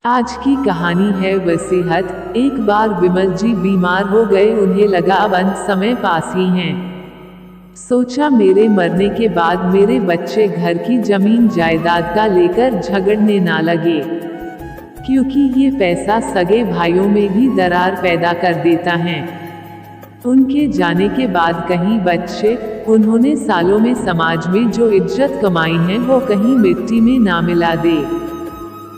आज की कहानी है वसीहत। एक बार विमल जी बीमार हो गए। उन्हें लगा अब अंत समय पास ही है। सोचा मेरे मरने के बाद मेरे बच्चे घर की जमीन जायदाद का लेकर झगड़ने ना लगे, क्योंकि ये पैसा सगे भाइयों में भी दरार पैदा कर देता है। उनके जाने के बाद कहीं बच्चे, उन्होंने सालों में समाज में जो इज्जत कमाई है वो कहीं मिट्टी में ना मिला दे।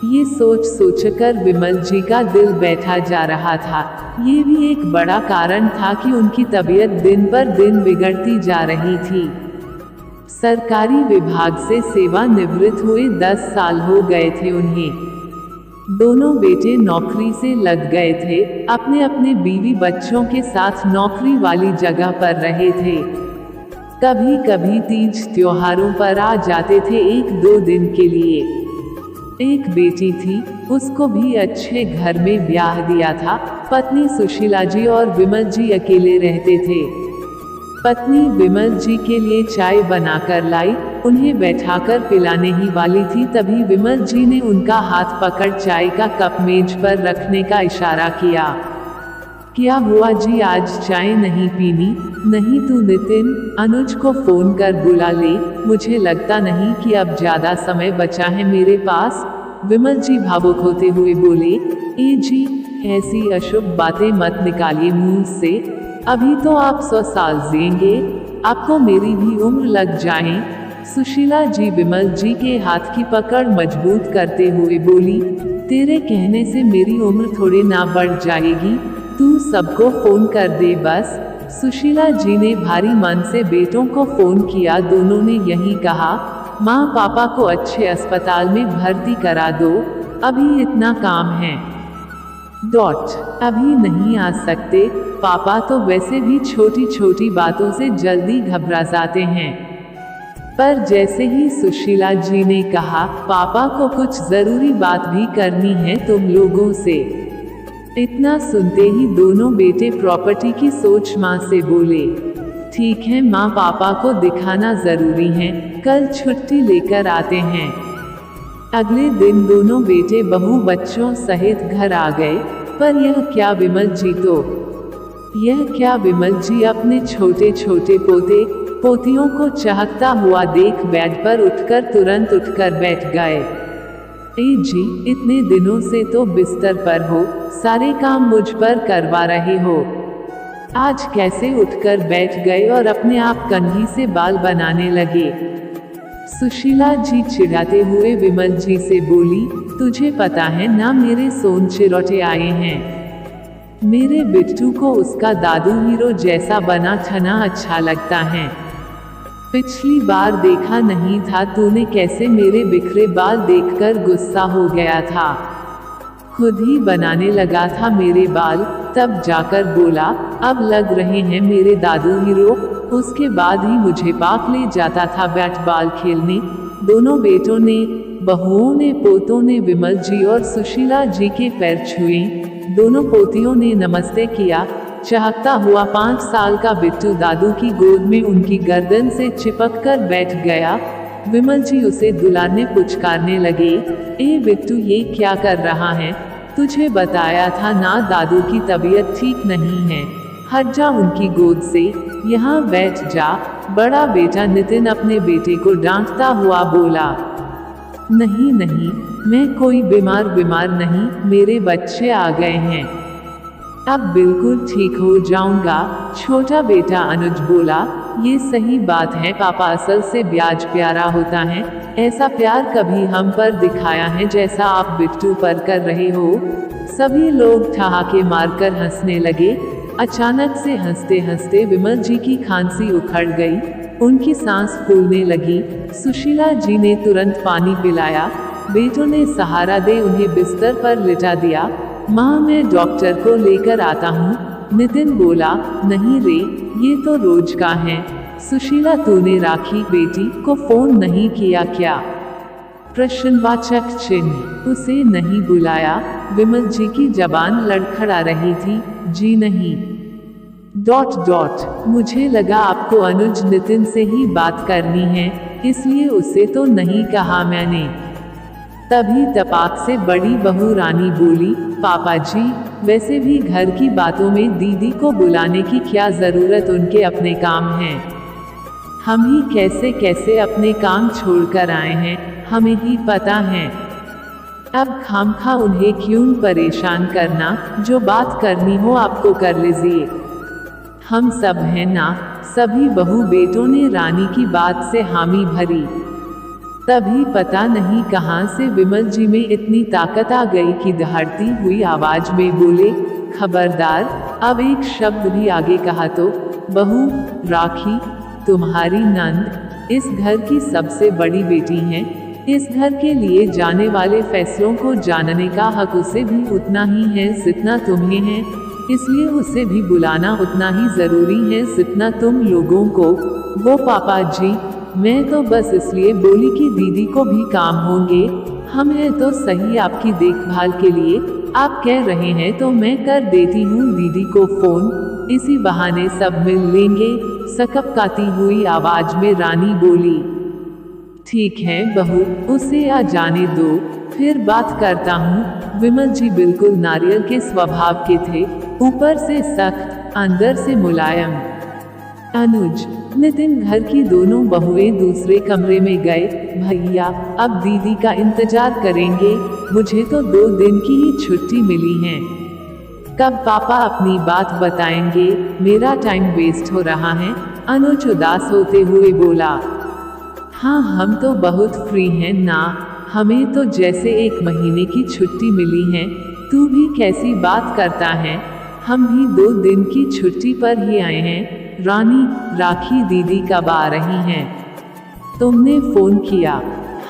ये सोच सोचकर विमल जी का दिल बैठा जा रहा था। ये भी एक बड़ा कारण था कि उनकी तबीयत दिन पर दिन बिगड़ती जा रही थी। सरकारी विभाग से सेवानिवृत्त हुए 10 साल हो गए थे उन्हें। दोनों बेटे नौकरी से लग गए थे, अपने अपने बीवी बच्चों के साथ नौकरी वाली जगह पर रहे थे। कभी कभी तीज त्योहारों पर आ जाते थे 1-2 दिन के लिए। एक बेटी थी, उसको भी अच्छे घर में ब्याह दिया था। पत्नी सुशीला जी और विमल जी अकेले रहते थे। पत्नी विमल जी के लिए चाय बनाकर लाई, उन्हें बैठाकर पिलाने ही वाली थी, तभी विमल जी ने उनका हाथ पकड़ चाय का कप मेज पर रखने का इशारा किया। क्या हुआ जी, आज चाय नहीं पीनी? नहीं तू नितिन, अनुज को फोन कर बुला ले, मुझे लगता नहीं कि अब ज्यादा समय बचा है मेरे पास। विमल जी भावुक होते हुए बोले, ए जी, ऐसी अशुभ बातें मत निकालिए मुंह से। अभी तो आप 100 साल जिएंगे, आपको मेरी भी उम्र लग जाए। सुशीला जी विमल जी के हाथ की पकड़ मजबूत करते हुए बोली, तेरे कहने से मेरी उम्र थोड़ी ना बढ़ जाएगी, तू सबको फोन कर दे बस। सुशीला जी ने भारी मन से बेटों को फोन किया। दोनों ने यही कहा, माँ पापा को अच्छे अस्पताल में भर्ती करा दो, अभी इतना काम है। अभी नहीं आ सकते, पापा तो वैसे भी छोटी छोटी बातों से जल्दी घबरा जाते हैं। पर जैसे ही सुशीला जी ने कहा, पापा को कुछ जरूरी बात भी करनी है तुम लोगों से। इतना सुनते ही दोनों बेटे प्रॉपर्टी की सोच माँ से बोले, ठीक है माँ, पापा को दिखाना जरूरी है, कल छुट्टी लेकर आते हैं। अगले दिन दोनों बेटे बहू बच्चों सहित घर आ गए। पर यह क्या विमल जी अपने छोटे छोटे पोते पोतियों को चहकता हुआ देख बेड पर तुरंत उठकर बैठ गए। ए जी, इतने दिनों से तो बिस्तर पर हो, सारे काम मुझ पर करवा रहे हो, आज कैसे उठकर बैठ गए और अपने आप कंघी से बाल बनाने लगे? सुशीला जी चिढ़ाते हुए विमल जी से बोली, तुझे पता है ना मेरे सोन चिरोटे आए हैं। मेरे बिट्टू को उसका दादू हीरो जैसा बना ठना अच्छा लगता है। पिछली बार देखा नहीं था तूने कैसे मेरे बिखरे बाल देखकर गुस्सा हो गया था, खुद ही बनाने लगा था मेरे बाल, तब जाकर बोला अब लग रहे हैं मेरे दादू हीरो। उसके बाद ही मुझे पार्क ले जाता था बैट बॉल खेलने। दोनों बेटों ने, बहुओं ने, पोतों ने विमल जी और सुशीला जी के पैर छुए। दोनों पोतियों ने नमस्ते किया। चहकता हुआ 5 साल का बिट्टू दादू की गोद में उनकी गर्दन से चिपक कर बैठ गया। विमल जी उसे दुलारने पुचकारने लगे, ए बिट्टू ये क्या कर रहा है? तुझे बताया था ना दादू की तबीयत ठीक नहीं है, हट जा उनकी गोद से, यहाँ बैठ जा। बड़ा बेटा नितिन अपने बेटे को डांटता हुआ बोला, नहीं नहीं, मैं कोई बीमार नहीं, मेरे बच्चे आ गए हैं, अब बिल्कुल ठीक हो जाऊंगा। छोटा बेटा अनुज बोला, ये सही बात है पापा, असल से ब्याज प्यारा होता है, ऐसा प्यार कभी हम पर दिखाया है जैसा आप बिट्टू पर कर रहे हो। सभी लोग ठहाके मारकर हंसने लगे। अचानक से हंसते हंसते विमल जी की खांसी उखड़ गई, उनकी सांस फूलने लगी। सुशीला जी ने तुरंत पानी पिलाया। बेटों ने सहारा दे उन्हें बिस्तर पर लिटा दिया। माँ मैं डॉक्टर को लेकर आता हूँ। नितिन बोला, नहीं रे, ये तो रोज का है। सुशीला तूने राखी बेटी को फोन नहीं किया क्या? प्रश्नवाचक चिन्ह। उसे नहीं बुलाया? विमल जी की जबान लड़खड़ा रही थी, जी नहीं। मुझे लगा आपको अनुज नितिन से ही बात करनी है, इसलिए उसे तो नहीं कहा मैंने। तभी तपाक से बड़ी बहू रानी बोली, पापा जी, वैसे भी घर की बातों में दीदी को बुलाने की क्या जरूरत, उनके अपने काम हैं। हम ही कैसे कैसे अपने काम छोड़कर आए हैं, हमें ही पता है। अब खामखा उन्हें क्यों परेशान करना, जो बात करनी हो आपको कर लीजिए, हम सब हैं ना। सभी बहू बेटों ने रानी की बात से हामी भरी। तभी पता नहीं कहां से विमल जी में इतनी ताकत आ गई कि दहाड़ती हुई आवाज में बोले, खबरदार, अब एक शब्द भी आगे कहा तो। बहू राखी, तुम्हारी नंद इस घर की सबसे बड़ी बेटी हैं। इस घर के लिए जाने वाले फैसलों को जानने का हक उसे भी उतना ही है जितना तुम्हें है, इसलिए उसे भी बुलाना उतना ही जरूरी है जितना तुम लोगों को। वो पापा जी, मैं तो बस इसलिए बोली कि दीदी को भी काम होंगे, हम हैं तो सही आपकी देखभाल के लिए। आप कह रहे हैं तो मैं कर देती हूँ दीदी को फोन, इसी बहाने सब मिल लेंगे। सकपकाती हुई आवाज में रानी बोली, ठीक है बहू, उसे आ जाने दो, फिर बात करता हूँ। विमल जी बिल्कुल नारियल के स्वभाव के थे, ऊपर से सख्त, अंदर से मुलायम। अनुज, नितिन घर की दोनों बहुएं दूसरे कमरे में गए। भैया, अब दीदी का इंतजार करेंगे, मुझे तो 2 दिन की ही छुट्टी मिली है। कब पापा अपनी बात बताएंगे, मेरा टाइम वेस्ट हो रहा है। अनुज उदास होते हुए बोला, हाँ हम तो बहुत फ्री हैं ना, हमें तो जैसे 1 महीने की छुट्टी मिली है। तू भी कैसी बात करता है, हम भी 2 दिन की छुट्टी पर ही आए हैं। रानी, राखी दीदी कब आ रही हैं? तुमने फोन किया?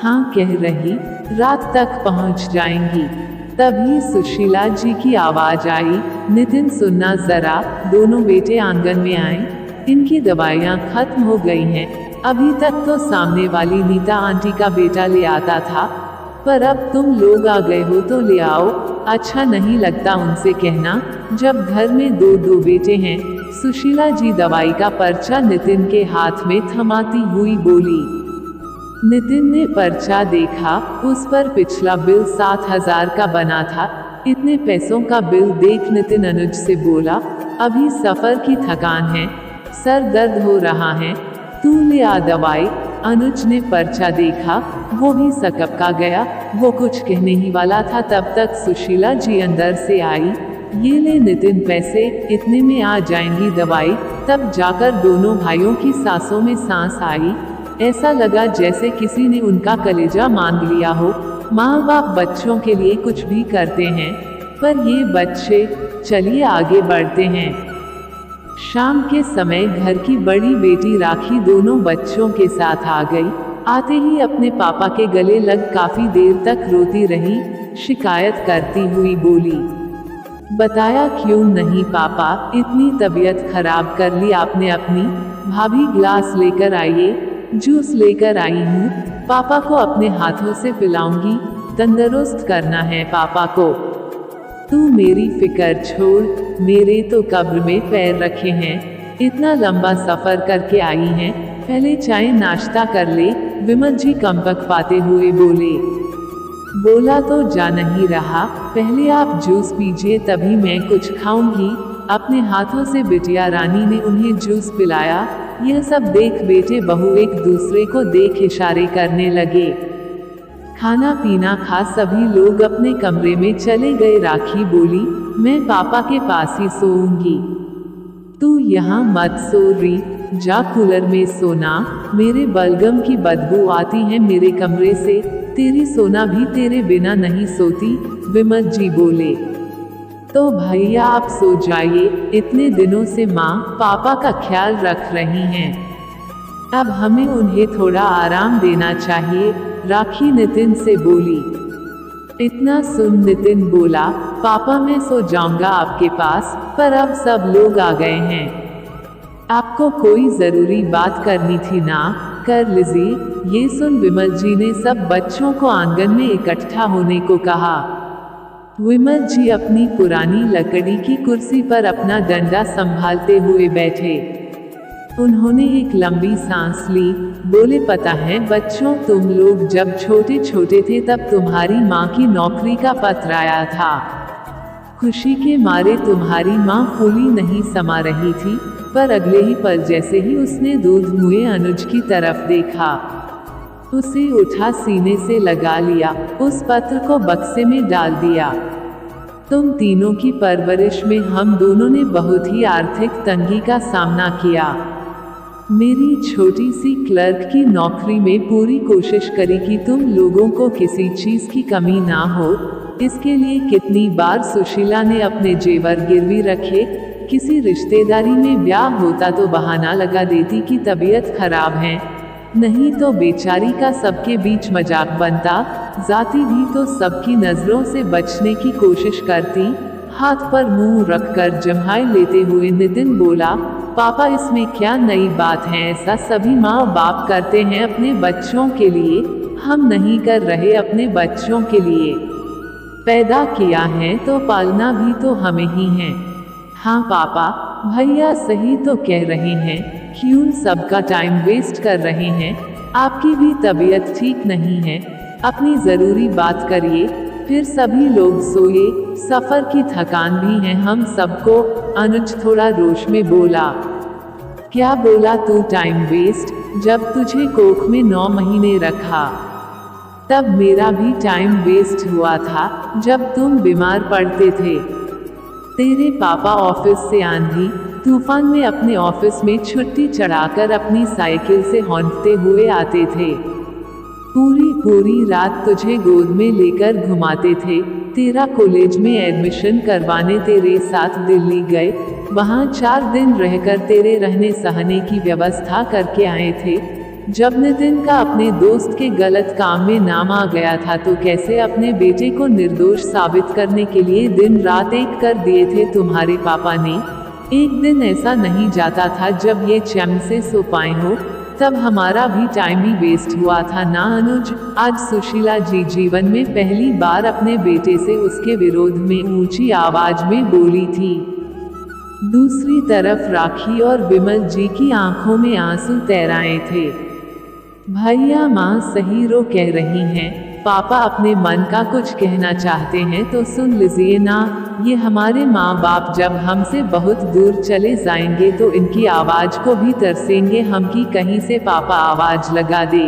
हाँ कह रही, रात तक पहुंच जाएंगी। तभी सुशीला जी की आवाज आई, नितिन सुनना जरा। दोनों बेटे आंगन में आए। इनकी दवाइयाँ खत्म हो गई हैं। अभी तक तो सामने वाली नीता आंटी का बेटा ले आता था, पर अब तुम लोग आ गए हो तो ले आओ। अच्छा नहीं लगता उनसे कहना, जब घर में 2 बेटे हैं। सुशीला जी दवाई का पर्चा नितिन के हाथ में थमाती हुई बोली। नितिन ने पर्चा देखा, उस पर पिछला बिल 7,000 का बना था। इतने पैसों का बिल देख नितिन अनुज से बोला, अभी सफर की थकान है, सर दर्द हो रहा है, तू ले आ दवाई। अनुज ने पर्चा देखा, वो भी सकपका गया। वो कुछ कहने ही वाला था, तब तक सुशीला जी अंदर से आई। ये ले नितिन पैसे, इतने में आ जाएंगी दवाई। तब जाकर दोनों भाइयों की सांसों में सांस आई। ऐसा लगा जैसे किसी ने उनका कलेजा मांग लिया हो। माँ बाप बच्चों के लिए कुछ भी करते हैं, पर ये बच्चे, चलिए आगे बढ़ते हैं। शाम के समय घर की बड़ी बेटी राखी दोनों बच्चों के साथ आ गई। आते ही अपने पापा के गले लग काफी देर तक रोती रही। शिकायत करती हुई बोली, बताया क्यों नहीं पापा, इतनी तबीयत खराब कर ली आपने अपनी। भाभी ग्लास लेकर आइए, जूस लेकर आई हूँ, पापा को अपने हाथों से पिलाऊंगी, तंदुरुस्त करना है पापा को। तू मेरी फिक्र छोड़, मेरे तो कब्र में पैर रखे हैं। इतना लंबा सफर करके आई हैं, पहले चाय नाश्ता कर ले। विमल जी कंपक पाते हुए बोले। बोला तो जा नहीं रहा, पहले आप जूस पीजिए तभी मैं कुछ खाऊंगी। अपने हाथों से बिटिया रानी ने उन्हें जूस पिलाया। यह सब देख बेटे बहू एक दूसरे को देख इशारे करने लगे। खाना पीना खा सभी लोग अपने कमरे में चले गए। राखी बोली, मैं पापा के पास ही सोऊंगी, तू यहाँ मत सो री, जा कूलर में सोना। मेरे बलगम की बदबू आती है मेरे कमरे से, तेरी सोना भी तेरे बिना नहीं सोती। विमल जी बोले, तो भैया आप सो जाइए, इतने दिनों से माँ पापा का ख्याल रख रही हैं, अब हमें उन्हें थोड़ा आराम देना चाहिए। राखी नितिन से बोली। इतना सुन नितिन बोला, पापा मैं सो जाऊंगा आपके पास, पर अब सब लोग आ गए हैं, आपको कोई जरूरी बात करनी थी ना, कर लीजिए। ये सुन विमल जी ने सब बच्चों को आंगन में इकट्ठा होने को कहा। विमल जी अपनी पुरानी लकड़ी की कुर्सी पर अपना डंडा संभालते हुए बैठे। उन्होंने एक लंबी सांस ली, बोले पता है बच्चों, तुम लोग जब छोटे छोटे थे तब तुम्हारी माँ की नौकरी का पत्र आया था। खुशी के मारे तुम्हारी माँ फूली नहीं समा रही थी, पर अगले ही पल जैसे ही उसने दूध मुए अनुज की तरफ देखा, उसे उठा सीने से लगा लिया, उस पत्र को बक्से में डाल दिया। तुम तीनों की परवरिश में हम दोनों ने बहुत ही आर्थिक तंगी का सामना किया। मेरी छोटी सी क्लर्क की नौकरी में पूरी कोशिश करी कि तुम लोगों को किसी चीज की कमी ना हो। इसके लिए कितनी बार सुशीला ने अपने जेवर गिरवी रखे, किसी रिश्तेदारी में ब्याह होता तो बहाना लगा देती कि तबीयत खराब है, नहीं तो बेचारी का सबके बीच मजाक बनता। जाती भी तो सबकी नजरों से बचने की कोशिश करती। हाथ पर मुंह रखकर जम्हाई लेते हुए नितिन बोला, पापा इसमें क्या नई बात है, ऐसा सभी माँ बाप करते हैं अपने बच्चों के लिए, हम नहीं कर रहे अपने बच्चों के लिए। पैदा किया है तो पालना भी तो हमें ही है। हाँ पापा, भैया सही तो कह रहे हैं, क्यों सबका टाइम वेस्ट कर रहे हैं, आपकी भी तबीयत ठीक नहीं है, अपनी ज़रूरी बात करिए, फिर सभी लोग सोए, सफ़र की थकान भी है हम सबको। अनुज थोड़ा रोष में बोला, क्या बोला तू टाइम वेस्ट, जब तुझे कोख में 9 महीने रखा तब मेरा भी टाइम वेस्ट हुआ था, जब तुम बीमार पड़ते थे। तेरे पापा ऑफिस से आंधी तूफान में अपने ऑफिस में छुट्टी चढ़ाकर अपनी साइकिल से हौंकते हुए आते थे, पूरी पूरी रात तुझे गोद में लेकर घुमाते थे। तेरा कॉलेज में एडमिशन करवाने तेरे साथ दिल्ली गए, वहाँ 4 दिन रहकर तेरे रहने सहने की व्यवस्था करके आए थे। जब नितिन का अपने दोस्त के गलत काम में नाम आ गया था तो कैसे अपने बेटे को निर्दोष साबित करने के लिए दिन रात एक कर दिए थे तुम्हारे पापा ने। एक दिन ऐसा नहीं जाता था जब ये चैन से सो पाए हो, तब हमारा भी टाइम ही वेस्ट हुआ था ना अनुज। आज सुशीला जी जीवन में पहली बार अपने बेटे से उसके विरोध में ऊंची आवाज में बोली थी। दूसरी तरफ राखी और विमल जी की आंखों में आंसू तैराए थे। भैया माँ सही रो कह रही हैं, पापा अपने मन का कुछ कहना चाहते हैं तो सुन लीजिए ना। ये हमारे माँ बाप जब हमसे बहुत दूर चले जाएंगे तो इनकी आवाज़ को भी तरसेंगे हम कि कहीं से पापा आवाज़ लगा दे।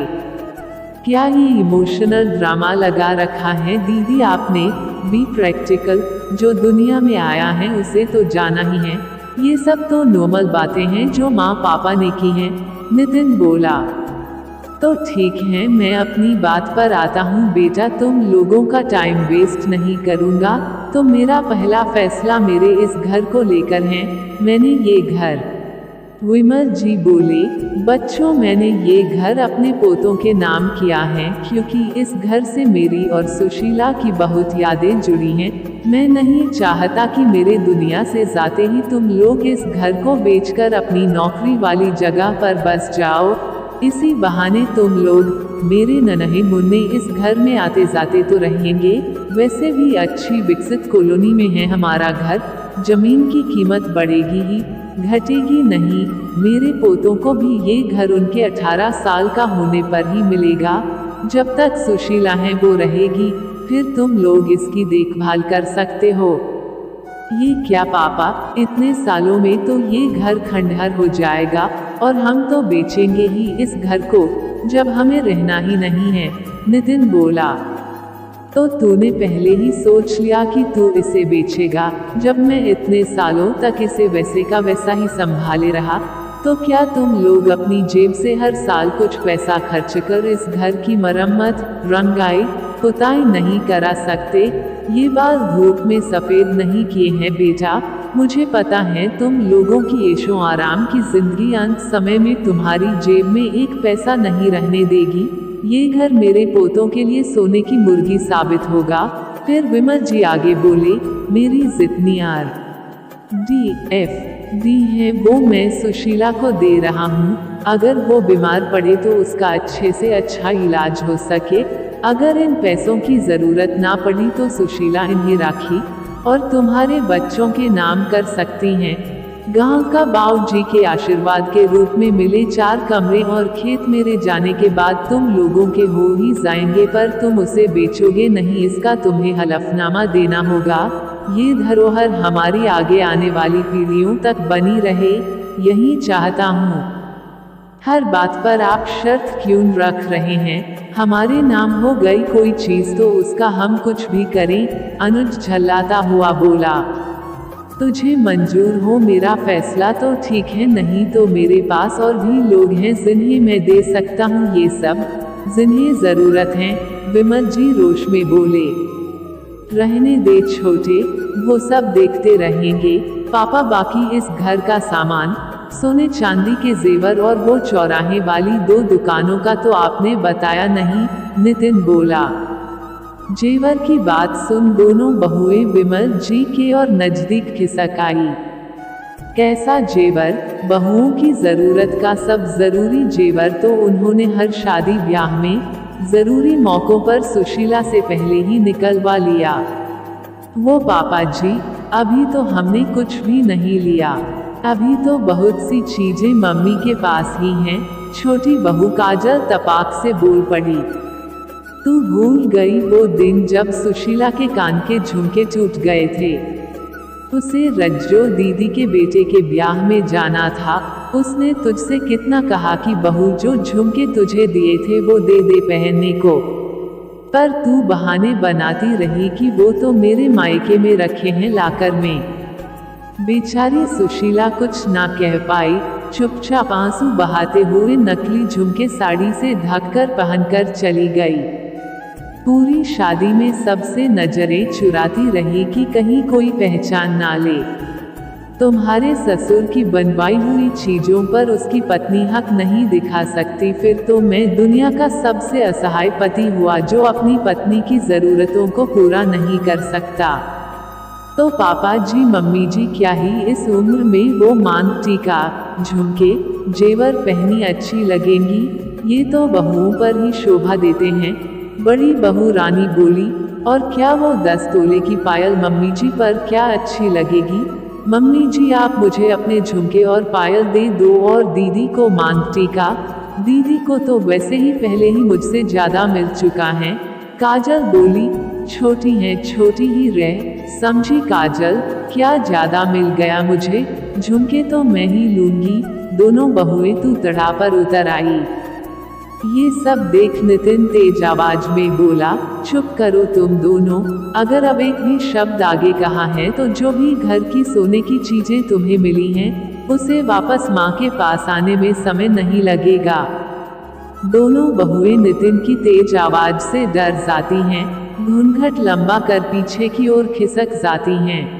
क्या ये इमोशनल ड्रामा लगा रखा है दीदी आपने, बी प्रैक्टिकल, जो दुनिया में आया है उसे तो जाना ही है, ये सब तो नॉर्मल बातें हैं जो माँ पापा ने की हैं। नितिन बोला, तो ठीक है मैं अपनी बात पर आता हूँ बेटा, तुम लोगों का टाइम वेस्ट नहीं करूँगा। तो मेरा पहला फैसला मेरे इस घर को लेकर है, मैंने ये घर। विमल जी बोले, बच्चों मैंने ये घर अपने पोतों के नाम किया है क्योंकि इस घर से मेरी और सुशीला की बहुत यादें जुड़ी हैं। मैं नहीं चाहता कि मेरे दुनिया से जाते ही तुम लोग इस घर को बेचकर अपनी नौकरी वाली जगह पर बस जाओ। इसी बहाने तुम लोग मेरे नन्हे मुन्ने इस घर में आते जाते तो रहेंगे। वैसे भी अच्छी विकसित कॉलोनी में है हमारा घर, जमीन की कीमत बढ़ेगी ही घटेगी नहीं। मेरे पोतों को भी ये घर उनके 18 साल का होने पर ही मिलेगा। जब तक सुशीला है वो रहेगी, फिर तुम लोग इसकी देखभाल कर सकते हो। ये क्या पापा, इतने सालों में तो ये घर खंडहर हो जाएगा और हम तो बेचेंगे ही इस घर को जब हमें रहना ही नहीं है। नितिन बोला, तो तूने पहले ही सोच लिया कि तू इसे बेचेगा, जब मैं इतने सालों तक इसे वैसे का वैसा ही संभाले रहा। तो क्या तुम लोग अपनी जेब से हर साल कुछ पैसा खर्च कर इस घर की मरम्मत, रंगाई, पुताई नहीं करा सकते? ये बाल धूप में सफ़ेद नहीं किए हैं बेटा, मुझे पता है तुम लोगों की ऐशो आराम की जिंदगी अंत समय में तुम्हारी जेब में एक पैसा नहीं रहने देगी। ये घर मेरे पोतों के लिए सोने की मुर्गी साबित होगा। फिर विमल जी आगे बोले, मेरी जितनी RDFD है वो मैं सुशीला को दे रहा हूँ। अगर वो बीमार पड़े तो उसका अच्छे से अच्छा इलाज हो सके। अगर इन पैसों की ज़रूरत ना पड़ी तो सुशीला इन्हें राखी और तुम्हारे बच्चों के नाम कर सकती हैं। गांव का बाबूजी के आशीर्वाद के रूप में मिले 4 कमरे और खेत मेरे जाने के बाद तुम लोगों के हो ही जाएंगे, पर तुम उसे बेचोगे नहीं, इसका तुम्हें हलफनामा देना होगा। ये धरोहर हमारी आगे आने वाली पीढ़ियों तक बनी रहे, यही चाहता हूँ। हर बात पर आप शर्त क्यों रख रहे हैं? हमारे नाम हो गई कोई चीज तो उसका हम कुछ भी करें, अनुज झल्लाता हुआ बोला। तुझे मंजूर हो मेरा फैसला तो ठीक है, नहीं तो मेरे पास और भी लोग हैं जिन्हें मैं दे सकता हूँ ये सब, जिन्हें जरूरत है। विमल जी रोष में बोले। रहने दे छोटे, वो सब देखते रहेंगे। पापा बाकी इस घर का सामान, सोने चांदी के जेवर और वो चौराहे वाली 2 दुकानों का तो आपने बताया नहीं, नितिन बोला। जेवर की बात सुन दोनों बहुएं विमल जी के और नजदीक खिसक आई। कैसा जेवर? बहुओं की जरूरत का सब जरूरी जेवर तो उन्होंने हर शादी ब्याह में, जरूरी मौकों पर सुशीला से पहले ही निकलवा लिया। वो पापा जी, अभी तो हमने कुछ भी नहीं लिया, अभी तो बहुत सी चीजें मम्मी के पास ही हैं। छोटी बहू काजल तपाक से बोल पड़ी। तू भूल गई वो दिन जब सुशीला के कान के झुमके टूट गए थे? उसे रज्जो दीदी के बेटे के ब्याह में जाना था। उसने तुझसे कितना कहा कि बहू जो झुमके तुझे दिए थे वो दे दे पहनने को, पर तू बहाने बनाती रही कि वो तो मेरे मायके में रखे हैं लाकर में। बेचारी सुशीला कुछ ना कह पाई, चुपचाप आंसू बहाते हुए नकली झुमके साड़ी से ढककर पहनकर चली गई। पूरी शादी में सबसे नजरें चुराती रही कि कहीं कोई पहचान ना ले। तुम्हारे ससुर की बनवाई हुई चीजों पर उसकी पत्नी हक नहीं दिखा सकती, फिर तो मैं दुनिया का सबसे असहाय पति हुआ जो अपनी पत्नी की जरूरतों को पूरा नहीं कर सकता। तो पापा जी मम्मी जी क्या ही इस उम्र में वो मांग टीका, झुमके, जेवर पहनी अच्छी लगेंगी? ये तो बहुओं पर ही शोभा देते हैं। बड़ी बहू रानी बोली। और क्या वो 10 तोले की पायल मम्मी जी पर क्या अच्छी लगेगी? मम्मी जी आप मुझे अपने झुमके और पायल दे दो और दीदी को मांग टीका। दीदी को तो वैसे ही पहले ही मुझसे ज्यादा मिल चुका है। काजल बोली। छोटी है छोटी ही रह, समझी काजल, क्या ज्यादा मिल गया मुझे? झुमके तो मैं ही लूंगी। दोनों बहुएं तू तड़ा पर उतर आई। ये सब देख नितिन तेज आवाज में बोला, चुप करो तुम दोनों, अगर अब एक भी शब्द आगे कहा है तो जो भी घर की सोने की चीजें तुम्हें मिली हैं, उसे वापस माँ के पास आने में समय नहीं लगेगा। दोनों बहुएं नितिन की तेज आवाज से डर जाती हैं, घूंघट लंबा कर पीछे की ओर खिसक जाती हैं।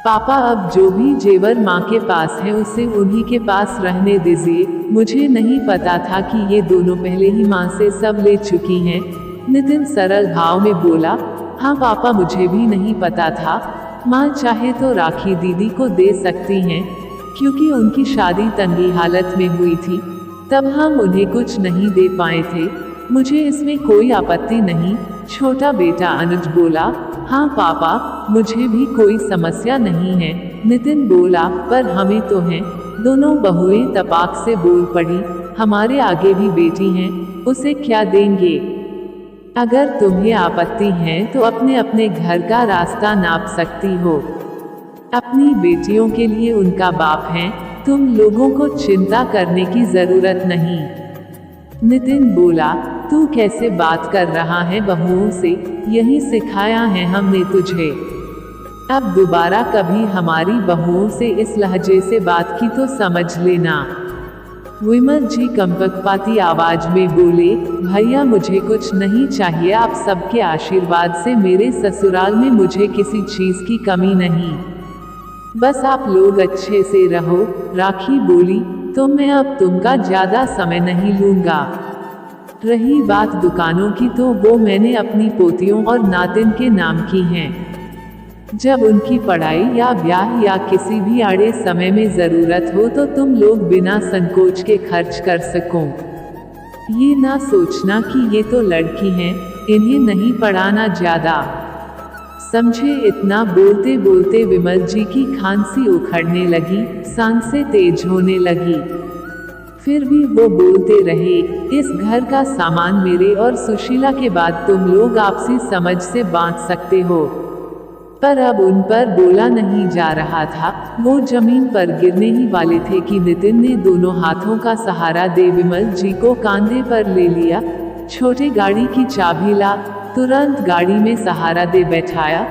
पापा अब जो भी जेवर माँ के पास है उसे उन्हीं के पास रहने दीजिए। मुझे नहीं पता था कि ये दोनों पहले ही माँ से सब ले चुकी हैं। नितिन सरल भाव में बोला। हाँ पापा मुझे भी नहीं पता था। माँ चाहे तो राखी दीदी को दे सकती हैं, क्योंकि उनकी शादी तंगी हालत में हुई थी, तब हम उन्हें कुछ नहीं दे पाए थे। मुझे इसमें कोई आपत्ति नहीं। छोटा बेटा अनुज बोला। हाँ पापा मुझे भी कोई समस्या नहीं है। नितिन बोला। पर हमें तो है। दोनों बहुएं तपाक से बोल पड़ी। हमारे आगे भी बेटी हैं, उसे क्या देंगे? अगर तुम्हें आपत्ति है तो अपने अपने घर का रास्ता नाप सकती हो। अपनी बेटियों के लिए उनका बाप है, तुम लोगों को चिंता करने की जरूरत नहीं। नितिन बोला। तू कैसे बात कर रहा है बहुओं से? यही सिखाया है हमने तुझे। अब दोबारा कभी हमारी बहुओं से इस लहजे से बात की तो समझ लेना। विमल जी कंपकपाती आवाज में बोले। भैया मुझे कुछ नहीं चाहिए, आप सबके आशीर्वाद से मेरे ससुराल में मुझे किसी चीज की कमी नहीं। बस आप लोग अच्छे से रहो। राखी बोली। तो मैं अब तुमका ज्यादा समय नहीं लूंगा। रही बात दुकानों की तो वो मैंने अपनी पोतियों और नातिन के नाम की हैं। जब उनकी पढ़ाई या ब्याह या किसी भी आड़े समय में जरूरत हो तो तुम लोग बिना संकोच के खर्च कर सको। ये ना सोचना कि ये तो लड़की हैं, इन्हें नहीं पढ़ाना ज्यादा। समझे। इतना बोलते बोलते विमल जी की खांसी उखड़ने लगी, सांसें तेज होने लगी। फिर भी वो बोलते रहे, इस घर का सामान मेरे और सुशीला के बाद तुम लोग आपसी समझ से बांट सकते हो। पर अब उन पर बोला नहीं जा रहा था। वो जमीन पर गिरने ही वाले थे कि नितिन ने दोनों हाथों का सहारा दे विमल जी को कांधे पर ले लिया। छोटे गाड़ी की चाबी ला, तुरंत गाड़ी में सहारा दे बैठाया।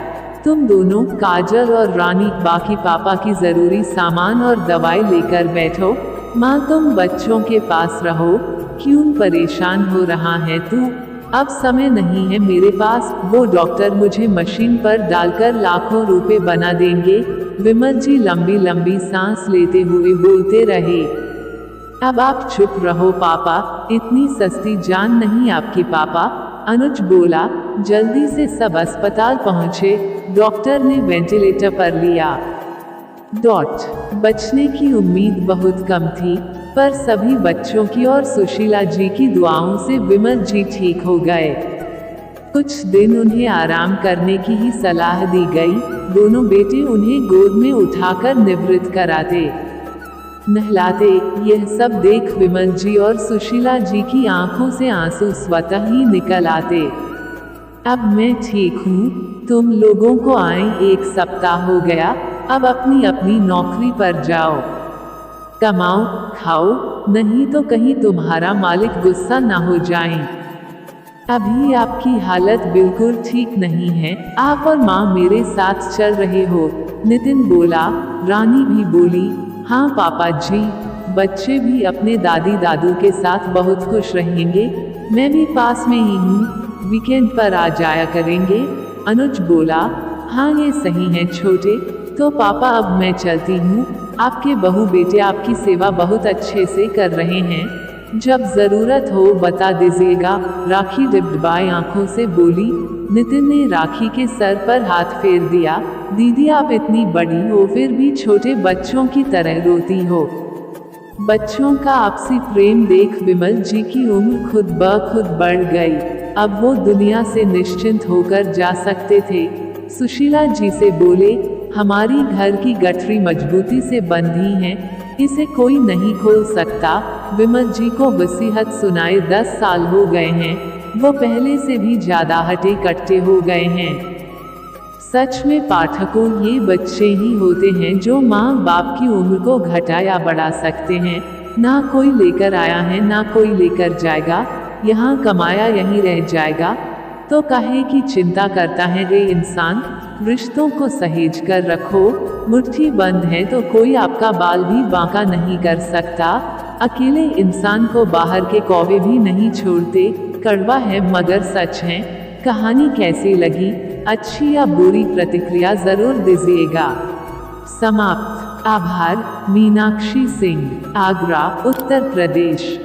तुम दोनों, काजल और रानी, बाकी पापा की जरूरी सामान और दवाई लेकर बैठो। माँ तुम बच्चों के पास रहो। क्यों परेशान हो रहा है तू? अब समय नहीं है मेरे पास। वो डॉक्टर मुझे मशीन पर डालकर लाखों रुपए बना देंगे। विमल जी लंबी लंबी सांस लेते हुए बोलते रहे। अब आप चुप रहो पापा, इतनी सस्ती जान नहीं आपकी पापा। अनुज बोला। जल्दी से सब अस्पताल पहुँचे। डॉक्टर ने वेंटिलेटर पर लिया। बचने की उम्मीद बहुत कम थी, पर सभी बच्चों की और सुशीला जी की दुआओं से विमल जी ठीक हो गए। कुछ दिन उन्हें आराम करने की ही सलाह दी गई। दोनों बेटे उन्हें गोद में उठाकर निवृत्त कराते, नहलाते। यह सब देख विमल जी और सुशीला जी की आंखों से आंसू स्वतः ही निकल आते। अब मैं ठीक हूँ, तुम लोगों को आए 1 सप्ताह हो गया। अब अपनी अपनी नौकरी पर जाओ, कमाओ खाओ, नहीं तो कहीं तुम्हारा मालिक गुस्सा ना हो जाए। अभी आपकी हालत बिल्कुल ठीक नहीं है। आप और माँ मेरे साथ चल रहे हो। नितिन बोला। रानी भी बोली, हाँ पापा जी, बच्चे भी अपने दादी दादू के साथ बहुत खुश रहेंगे। मैं भी पास में ही हूँ, वीकेंड पर आ जाया करेंगे। अनुज बोला। हाँ ये सही है छोटे, तो पापा अब मैं चलती हूँ। आपके बहू बेटे आपकी सेवा बहुत अच्छे से कर रहे हैं। जब जरूरत हो बता दीजिएगा। राखी डिबडिबाई आंखों से बोली। नितिन ने राखी के सर पर हाथ फेर दिया। दीदी आप इतनी बड़ी हो फिर भी छोटे बच्चों की तरह रोती हो। बच्चों का आपसी प्रेम देख विमल जी की उम्र खुद ब खुद बढ़ गई। अब वो दुनिया से निश्चिंत होकर जा सकते थे। सुशीला जी से बोले, हमारी घर की गठरी मजबूती से बंधी है, इसे कोई नहीं खोल सकता। विमल जी को वसीयत सुनाए 10 साल हो गए हैं। वो पहले से भी ज्यादा हटे कट्टे हो गए हैं। सच में पाठकों, ये बच्चे ही होते हैं जो माँ बाप की उम्र को घटा या बढ़ा सकते हैं। ना कोई लेकर आया है ना कोई लेकर जाएगा। यहाँ कमाया यहीं रह जाएगा। तो काहे की चिंता करता है रे इंसान? रिश्तों को सहेज कर रखो। मुट्ठी बंद है तो कोई आपका बाल भी बांका नहीं कर सकता। अकेले इंसान को बाहर के कौवे भी नहीं छोड़ते। कड़वा है मगर सच है। कहानी कैसी लगी? अच्छी या बुरी प्रतिक्रिया जरूर दीजिएगा। समाप्त। आभार। मीनाक्षी सिंह, आगरा, उत्तर प्रदेश।